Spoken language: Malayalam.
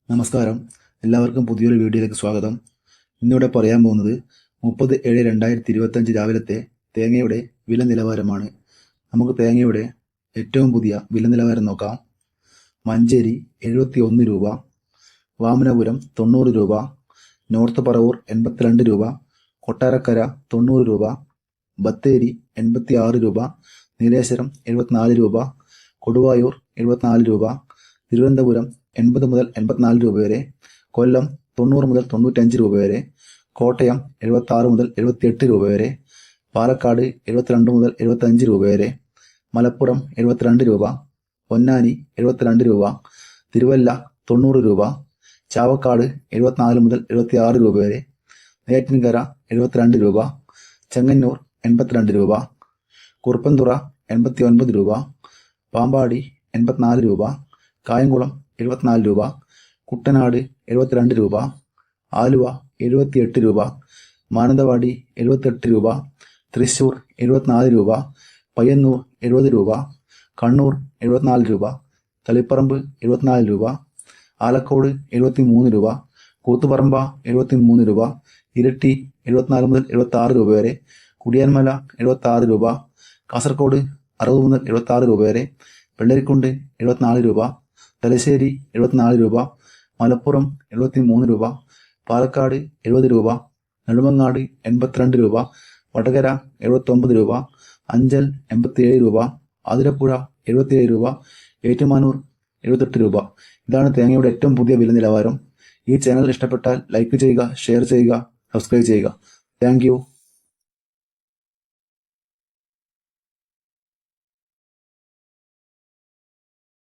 നമസ്കാരം, എല്ലാവർക്കും പുതിയൊരു വീഡിയോയിലേക്ക് സ്വാഗതം. ഇന്നിവിടെ പറയാൻ പോകുന്നത് 30/7/2025 രാവിലത്തെ തേങ്ങയുടെ വില നിലവാരമാണ്. നമുക്ക് തേങ്ങയുടെ ഏറ്റവും പുതിയ വില നിലവാരം നോക്കാം. മഞ്ചേരി 71 രൂപ, വാമനപുരം 90 രൂപ, നോർത്ത് പറവൂർ 82 രൂപ, കൊട്ടാരക്കര 90 രൂപ, ബത്തേരി 86 രൂപ, നീലേശ്വരം 74 രൂപ, കൊടുവായൂർ 74 രൂപ, തിരുവനന്തപുരം 80 മുതൽ 84 രൂപ വരെ, കൊല്ലം 90 മുതൽ 95 രൂപ വരെ, കോട്ടയം 76 മുതൽ 78 രൂപ വരെ, പാലക്കാട് 72 മുതൽ 75 രൂപ വരെ, മലപ്പുറം 72 രൂപ, പൊന്നാനി 72 രൂപ, തിരുവല്ല 90 രൂപ, ചാവക്കാട് 74 മുതൽ 76 രൂപ വരെ, നെയ്യാറ്റിൻകര 72 രൂപ, ചെങ്ങന്നൂർ 82 രൂപ, കുറുപ്പന്തുറ 89 രൂപ, പാമ്പാടി 84 രൂപ, കായംകുളം 74 രൂപ, കുട്ടനാട് 72 രൂപ, ആലുവ 78 രൂപ, മാനന്തവാടി 78 രൂപ, തൃശൂർ 74 രൂപ, പയ്യന്നൂർ 70 രൂപ, കണ്ണൂർ 74 രൂപ, തളിപ്പറമ്പ് 74 രൂപ, ആലക്കോട് 73 രൂപ, കൂത്തുപറമ്പ 73 രൂപ, ഇരിട്ടി 74 മുതൽ 76 രൂപ വരെ, കുടിയാൻമല 76 രൂപ, കാസർഗോഡ് 60 മുതൽ 76 രൂപ വരെ, വെള്ളരിക്കുണ്ട് 74 രൂപ, തലശ്ശേരി 74 രൂപ, മലപ്പുറം 73 രൂപ, പാലക്കാട് 70 രൂപ, നെടുമങ്ങാട് 82 രൂപ, വടകര 79 രൂപ, അഞ്ചൽ 87 രൂപ, ആതിരപ്പുഴ 77 രൂപ, ഏറ്റുമാനൂർ 78 രൂപ. ഇതാണ് തേങ്ങയുടെ ഏറ്റവും പുതിയ വില നിലവാരം. ഈ ചാനൽ ഇഷ്ടപ്പെട്ടാൽ ലൈക്ക് ചെയ്യുക, ഷെയർ ചെയ്യുക, സബ്സ്ക്രൈബ് ചെയ്യുക. Thank you.